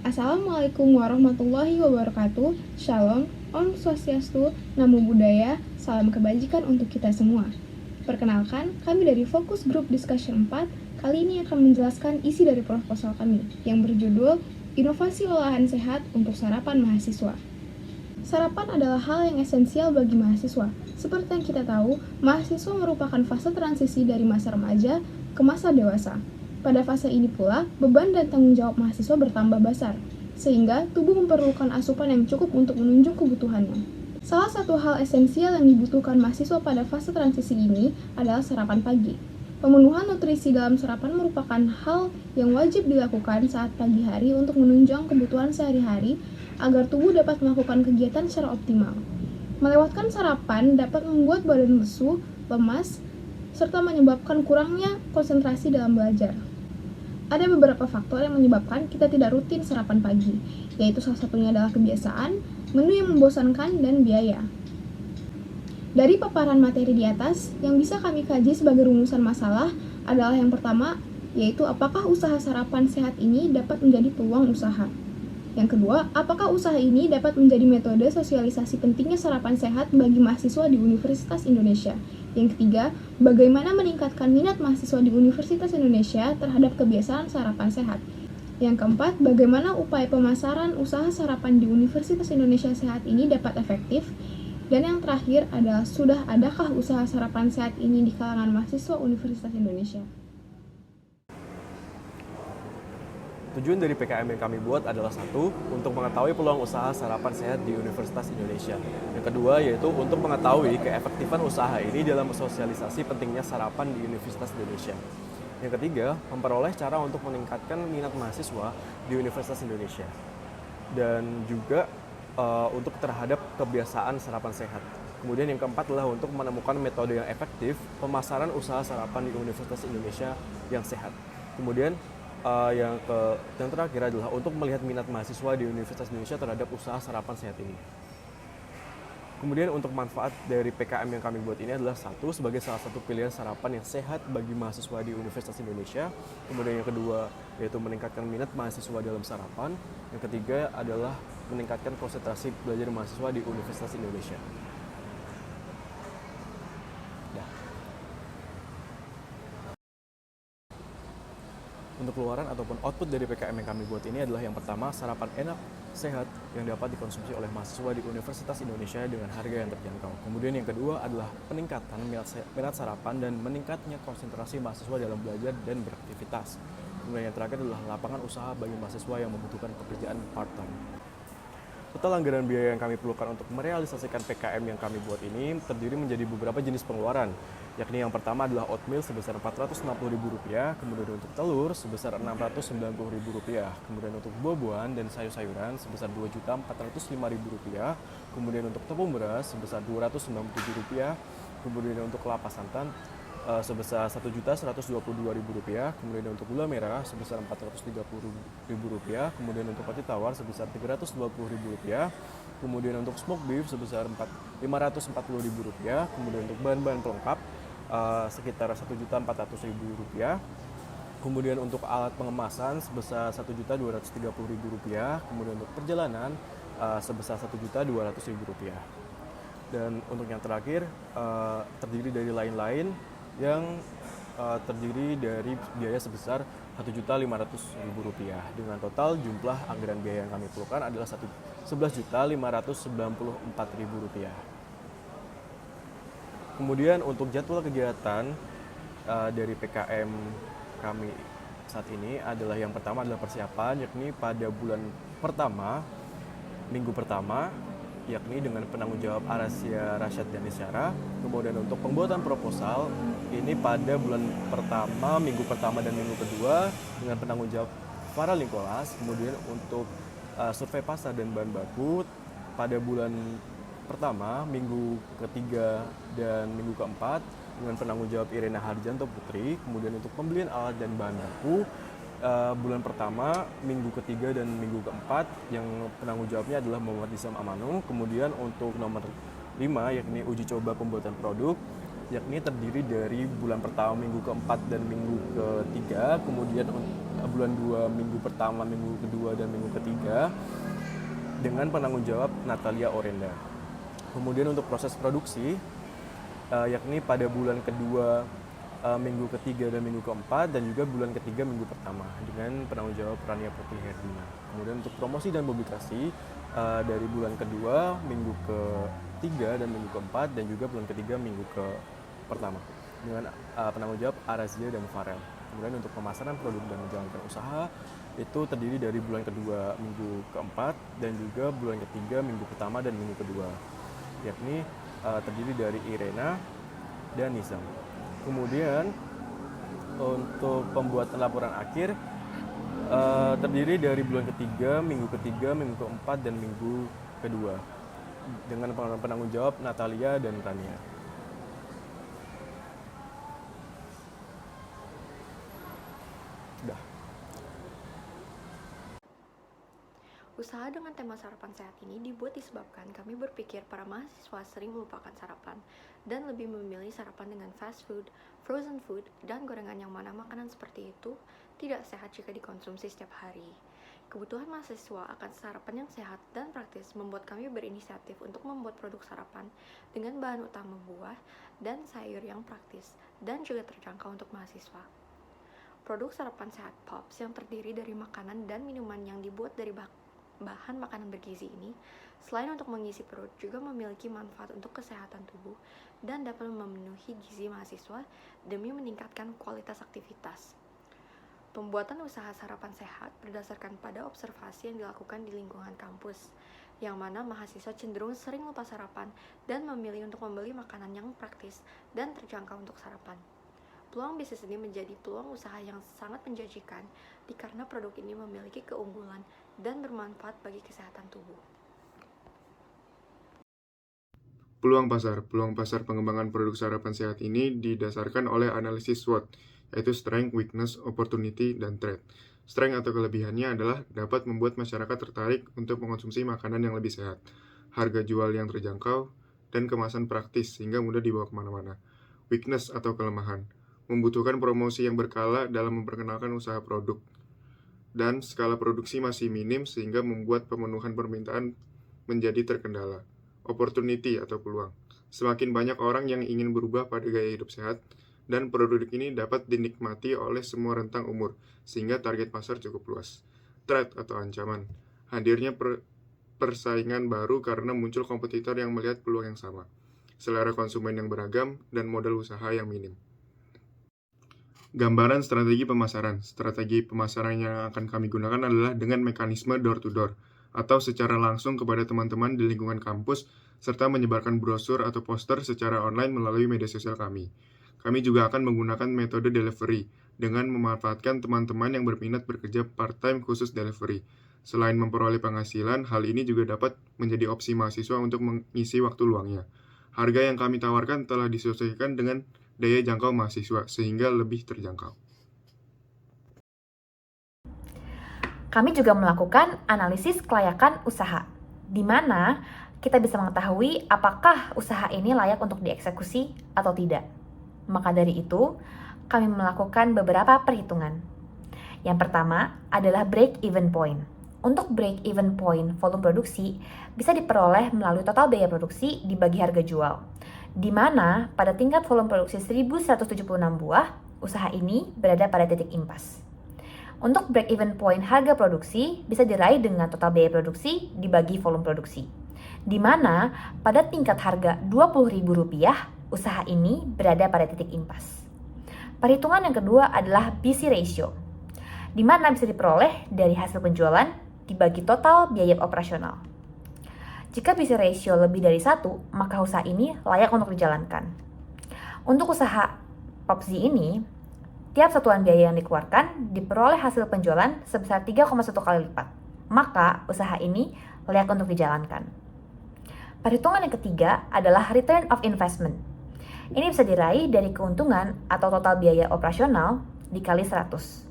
Assalamualaikum warahmatullahi wabarakatuh. Shalom, Om Swastiastu, Namo Buddhaya, salam kebajikan untuk kita semua. Perkenalkan, kami dari Fokus Group Discussion 4 kali ini akan menjelaskan isi dari proposal kami yang berjudul Inovasi Olahan Sehat untuk Sarapan Mahasiswa. Sarapan adalah hal yang esensial bagi mahasiswa. Seperti yang kita tahu, mahasiswa merupakan fase transisi dari masa remaja ke masa dewasa. Pada fase ini pula, beban dan tanggung jawab mahasiswa bertambah besar, sehingga tubuh memerlukan asupan yang cukup untuk menunjang kebutuhannya. Salah satu hal esensial yang dibutuhkan mahasiswa pada fase transisi ini adalah sarapan pagi. Pemenuhan nutrisi dalam sarapan merupakan hal yang wajib dilakukan saat pagi hari untuk menunjang kebutuhan sehari-hari agar tubuh dapat melakukan kegiatan secara optimal. Melewatkan sarapan dapat membuat badan lesu, lemas, serta menyebabkan kurangnya konsentrasi dalam belajar. Ada beberapa faktor yang menyebabkan kita tidak rutin sarapan pagi, yaitu salah satunya adalah kebiasaan, menu yang membosankan, dan biaya. Dari paparan materi di atas, yang bisa kami kaji sebagai rumusan masalah adalah yang pertama, yaitu apakah usaha sarapan sehat ini dapat menjadi peluang usaha. Yang kedua, apakah usaha ini dapat menjadi metode sosialisasi pentingnya sarapan sehat bagi mahasiswa di Universitas Indonesia. Yang ketiga, bagaimana meningkatkan minat mahasiswa di Universitas Indonesia terhadap kebiasaan sarapan sehat. Yang keempat, bagaimana upaya pemasaran usaha sarapan di Universitas Indonesia Sehat ini dapat efektif. Dan yang terakhir adalah, sudah adakah usaha sarapan sehat ini di kalangan mahasiswa Universitas Indonesia? Tujuan dari PKM yang kami buat adalah satu, untuk mengetahui peluang usaha sarapan sehat di Universitas Indonesia. Yang kedua, yaitu untuk mengetahui keefektifan usaha ini dalam sosialisasi pentingnya sarapan di Universitas Indonesia. Yang ketiga, memperoleh cara untuk meningkatkan minat mahasiswa di Universitas Indonesia. Dan juga untuk terhadap kebiasaan sarapan sehat. Kemudian yang keempat adalah untuk menemukan metode yang efektif pemasaran usaha sarapan di Universitas Indonesia yang sehat. Kemudian yang terakhir adalah untuk melihat minat mahasiswa di Universitas Indonesia terhadap usaha sarapan sehat ini. Kemudian untuk manfaat dari PKM yang kami buat ini adalah satu, sebagai salah satu pilihan sarapan yang sehat bagi mahasiswa di Universitas Indonesia. Kemudian yang kedua, yaitu meningkatkan minat mahasiswa dalam sarapan. Yang ketiga adalah meningkatkan konsentrasi belajar mahasiswa di Universitas Indonesia. Untuk keluaran ataupun output dari PKM yang kami buat ini adalah yang pertama, sarapan enak, sehat, yang dapat dikonsumsi oleh mahasiswa di Universitas Indonesia dengan harga yang terjangkau. Kemudian yang kedua adalah peningkatan minat sarapan dan meningkatnya konsentrasi mahasiswa dalam belajar dan beraktivitas. Kemudian yang terakhir adalah lapangan usaha bagi mahasiswa yang membutuhkan pekerjaan part-time. Total anggaran biaya yang kami perlukan untuk merealisasikan PKM yang kami buat ini terdiri menjadi beberapa jenis pengeluaran, yakni yang pertama adalah oatmeal sebesar Rp460.000, kemudian untuk telur sebesar Rp690.000, kemudian untuk buah-buahan dan sayur-sayuran sebesar Rp2.405.000, kemudian untuk tepung beras sebesar Rp297.000, kemudian untuk kelapa santan sebesar Rp1.122.000, kemudian untuk gula merah sebesar Rp430.000, kemudian untuk roti tawar sebesar Rp320.000, kemudian untuk smoked beef sebesar Rp540.000, kemudian untuk bahan-bahan pelengkap sekitar Rp1.400.000, kemudian untuk alat pengemasan sebesar Rp1.230.000, kemudian untuk perjalanan sebesar Rp1.200.000. Dan untuk yang terakhir terdiri dari lain-lain yang terdiri dari biaya sebesar Rp1.500.000. Dengan total jumlah anggaran biaya yang kami perlukan adalah Rp11.594.000. Kemudian untuk jadwal kegiatan dari PKM kami saat ini adalah yang pertama adalah persiapan, yakni pada bulan pertama, minggu pertama, yakni dengan penanggung jawab Arasia Rasyad dan Isyara. Kemudian untuk pembuatan proposal ini pada bulan pertama, minggu pertama dan minggu kedua dengan penanggung jawab Farah Lingkolas. Kemudian untuk survei pasar dan bahan baku pada bulan pertama, minggu ketiga dan minggu keempat dengan penanggung jawab Irena Harjanto Putri. Kemudian untuk pembelian alat dan bahan baku bulan pertama, minggu ketiga dan minggu keempat yang penanggung jawabnya adalah Muhammad Isam Amanu. Kemudian untuk nomor 5 yakni uji coba pembuatan produk, yakni terdiri dari bulan pertama, minggu keempat dan minggu ketiga. Kemudian bulan 2, minggu pertama, minggu kedua, dan minggu ketiga dengan penanggung jawab Natalia Orenda. Kemudian untuk proses produksi, yakni pada bulan kedua, minggu ketiga dan minggu keempat, dan juga bulan ketiga minggu pertama dengan penanggung jawab Rania Putri Herdina. Kemudian untuk promosi dan publikasi dari bulan kedua, minggu ketiga dan minggu keempat, dan juga bulan ketiga minggu ke pertama dengan penanggung jawab Arazia dan Farel. Kemudian untuk pemasaran produk dan menjalankan usaha itu terdiri dari bulan kedua minggu keempat dan juga bulan ketiga minggu pertama dan minggu kedua, yakni terdiri dari Irena dan Nizam. Kemudian untuk pembuatan laporan akhir terdiri dari bulan ketiga, minggu keempat, dan minggu kedua dengan penanggung jawab Natalia dan Rania. Usaha dengan tema sarapan sehat ini dibuat disebabkan kami berpikir para mahasiswa sering melupakan sarapan dan lebih memilih sarapan dengan fast food, frozen food, dan gorengan yang mana makanan seperti itu tidak sehat jika dikonsumsi setiap hari. Kebutuhan mahasiswa akan sarapan yang sehat dan praktis membuat kami berinisiatif untuk membuat produk sarapan dengan bahan utama buah dan sayur yang praktis dan juga terjangkau untuk mahasiswa. Produk sarapan sehat Pops yang terdiri dari makanan dan minuman yang dibuat dari bahan makanan bergizi ini, selain untuk mengisi perut, juga memiliki manfaat untuk kesehatan tubuh dan dapat memenuhi gizi mahasiswa demi meningkatkan kualitas aktivitas. Pembuatan usaha sarapan sehat berdasarkan pada observasi yang dilakukan di lingkungan kampus, yang mana mahasiswa cenderung sering lupa sarapan dan memilih untuk membeli makanan yang praktis dan terjangkau untuk sarapan. Peluang bisnis ini menjadi peluang usaha yang sangat menjanjikan dikarenakan produk ini memiliki keunggulan dan bermanfaat bagi kesehatan tubuh. Peluang pasar pengembangan produk sarapan sehat ini didasarkan oleh analisis SWOT, yaitu Strength, Weakness, Opportunity, dan Threat. Strength atau kelebihannya adalah dapat membuat masyarakat tertarik untuk mengkonsumsi makanan yang lebih sehat, harga jual yang terjangkau, dan kemasan praktis sehingga mudah dibawa kemana-mana. Weakness atau kelemahan, membutuhkan promosi yang berkala dalam memperkenalkan usaha produk, dan skala produksi masih minim sehingga membuat pemenuhan permintaan menjadi terkendala. Opportunity atau peluang, semakin banyak orang yang ingin berubah pada gaya hidup sehat, dan produk ini dapat dinikmati oleh semua rentang umur, sehingga target pasar cukup luas. Threat atau ancaman, hadirnya persaingan baru karena muncul kompetitor yang melihat peluang yang sama, selera konsumen yang beragam, dan modal usaha yang minim. Gambaran strategi pemasaran. Strategi pemasaran yang akan kami gunakan adalah dengan mekanisme door-to-door, atau secara langsung kepada teman-teman di lingkungan kampus, serta menyebarkan brosur atau poster secara online melalui media sosial kami. Kami juga akan menggunakan metode delivery, dengan memanfaatkan teman-teman yang berminat bekerja part-time khusus delivery. Selain memperoleh penghasilan, hal ini juga dapat menjadi opsi mahasiswa untuk mengisi waktu luangnya. Harga yang kami tawarkan telah disesuaikan dengan daya jangkau mahasiswa, sehingga lebih terjangkau. Kami juga melakukan analisis kelayakan usaha, di mana kita bisa mengetahui apakah usaha ini layak untuk dieksekusi atau tidak. Maka dari itu, kami melakukan beberapa perhitungan. Yang pertama adalah break-even point. Untuk break-even point volume produksi bisa diperoleh melalui total biaya produksi dibagi harga jual, di mana pada tingkat volume produksi 1176 buah, usaha ini berada pada titik impas. Untuk break-even point harga produksi bisa diraih dengan total biaya produksi dibagi volume produksi, di mana pada tingkat harga Rp20.000, usaha ini berada pada titik impas. Perhitungan yang kedua adalah BC ratio, di mana bisa diperoleh dari hasil penjualan dibagi total biaya operasional. Jika BC ratio lebih dari 1, maka usaha ini layak untuk dijalankan. Untuk usaha Popzi ini, tiap satuan biaya yang dikeluarkan diperoleh hasil penjualan sebesar 3,1 kali lipat. Maka usaha ini layak untuk dijalankan. Perhitungan yang ketiga adalah return of investment. Ini bisa diraih dari keuntungan atau total biaya operasional dikali 100.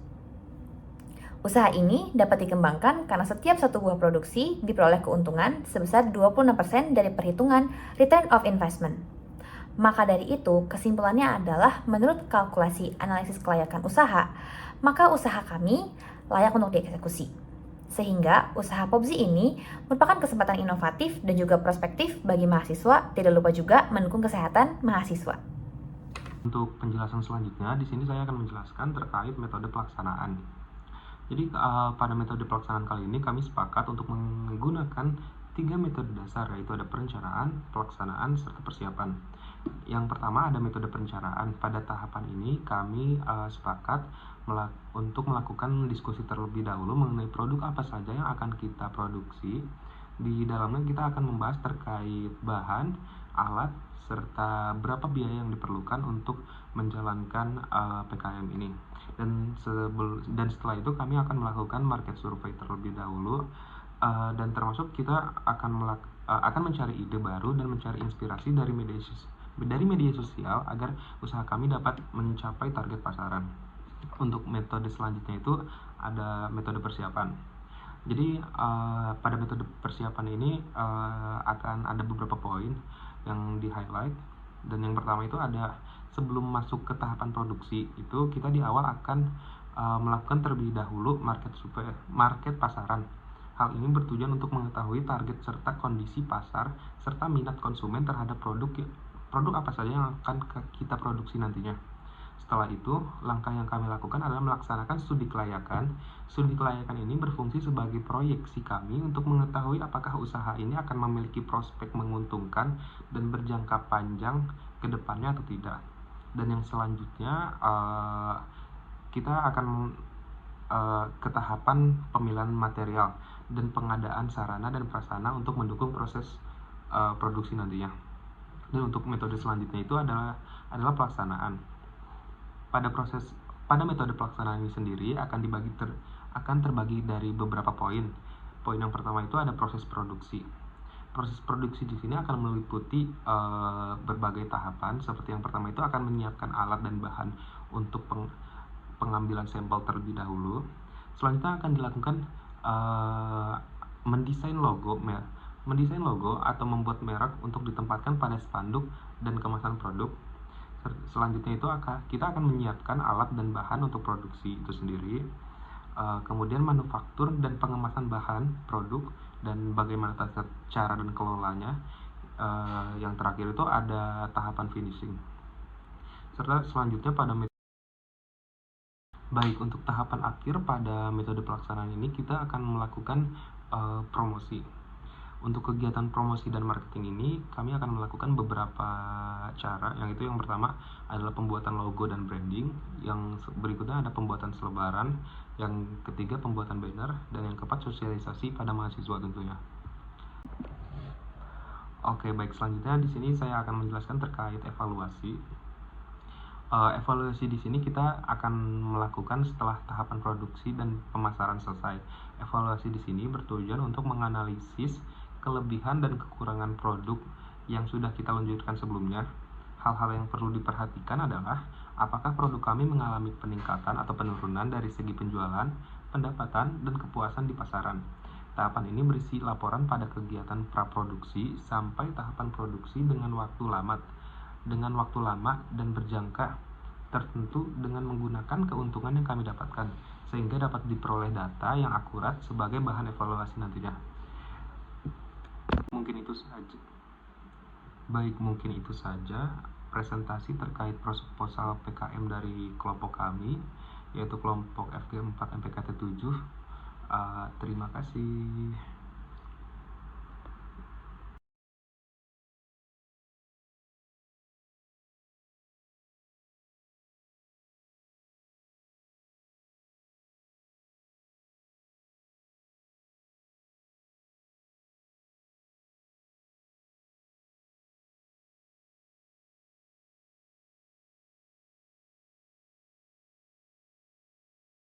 Usaha ini dapat dikembangkan karena setiap satu buah produksi diperoleh keuntungan sebesar 26% dari perhitungan return of investment. Maka dari itu, kesimpulannya adalah menurut kalkulasi analisis kelayakan usaha, maka usaha kami layak untuk dieksekusi. Sehingga usaha Popzi ini merupakan kesempatan inovatif dan juga prospektif bagi mahasiswa, tidak lupa juga mendukung kesehatan mahasiswa. Untuk penjelasan selanjutnya, di sini saya akan menjelaskan terkait metode pelaksanaan. Jadi pada metode pelaksanaan kali ini kami sepakat untuk menggunakan 3 metode dasar, yaitu ada perencanaan, pelaksanaan, serta persiapan. Yang pertama ada metode perencanaan. Pada tahapan ini kami sepakat untuk melakukan diskusi terlebih dahulu mengenai produk apa saja yang akan kita produksi. Di dalamnya kita akan membahas terkait bahan, alat, serta berapa biaya yang diperlukan untuk menjalankan PKM ini. Dan setelah itu kami akan melakukan market survey terlebih dahulu, dan termasuk kita akan mencari ide baru dan mencari inspirasi dari media sosial agar usaha kami dapat mencapai target pasaran. Untuk metode selanjutnya itu ada metode persiapan. Jadi pada metode persiapan ini akan ada beberapa poin yang di-highlight, dan yang pertama itu ada sebelum masuk ke tahapan produksi itu kita di awal akan melakukan terlebih dahulu market pasaran. Hal ini bertujuan untuk mengetahui target serta kondisi pasar serta minat konsumen terhadap produk apa saja yang akan kita produksi nantinya. Setelah itu, langkah yang kami lakukan adalah melaksanakan studi kelayakan. Studi kelayakan ini berfungsi sebagai proyeksi kami untuk mengetahui apakah usaha ini akan memiliki prospek menguntungkan dan berjangka panjang ke depannya atau tidak. Dan yang selanjutnya, kita akan ke tahapan pemilihan material dan pengadaan sarana dan prasarana untuk mendukung proses produksi nantinya. Dan untuk metode selanjutnya itu adalah pelaksanaan. Pada metode pelaksanaan ini sendiri akan terbagi dari beberapa poin. Poin yang pertama itu ada proses produksi. Proses produksi di sini akan meliputi berbagai tahapan. Seperti yang pertama itu akan menyiapkan alat dan bahan untuk pengambilan sampel terlebih dahulu. Selanjutnya akan dilakukan mendesain logo atau membuat merek untuk ditempatkan pada spanduk dan kemasan produk. Selanjutnya itu kita akan menyiapkan alat dan bahan untuk produksi itu sendiri. Kemudian manufaktur dan pengemasan bahan produk dan bagaimana cara dan kelolanya. Yang terakhir itu ada tahapan finishing. Serta selanjutnya baik untuk tahapan akhir pada metode pelaksanaan ini kita akan melakukan promosi. Untuk kegiatan promosi dan marketing ini kami akan melakukan beberapa cara. Yang pertama adalah pembuatan logo dan branding, yang berikutnya ada pembuatan selebaran, yang ketiga pembuatan banner, dan yang keempat sosialisasi pada mahasiswa tentunya. Oke, baik, selanjutnya di sini saya akan menjelaskan terkait evaluasi. Evaluasi di sini kita akan melakukan setelah tahapan produksi dan pemasaran selesai. Evaluasi di sini bertujuan untuk menganalisis kelebihan dan kekurangan produk yang sudah kita luncurkan sebelumnya. Hal-hal yang perlu diperhatikan adalah apakah produk kami mengalami peningkatan atau penurunan dari segi penjualan, pendapatan, dan kepuasan di pasaran. Tahapan ini berisi laporan pada kegiatan praproduksi sampai tahapan produksi dengan waktu lama dan berjangka tertentu dengan menggunakan keuntungan yang kami dapatkan, sehingga dapat diperoleh data yang akurat sebagai bahan evaluasi nantinya. Mungkin itu saja presentasi terkait proposal PKM dari kelompok kami, yaitu kelompok FG4 MPKT 7. Terima kasih.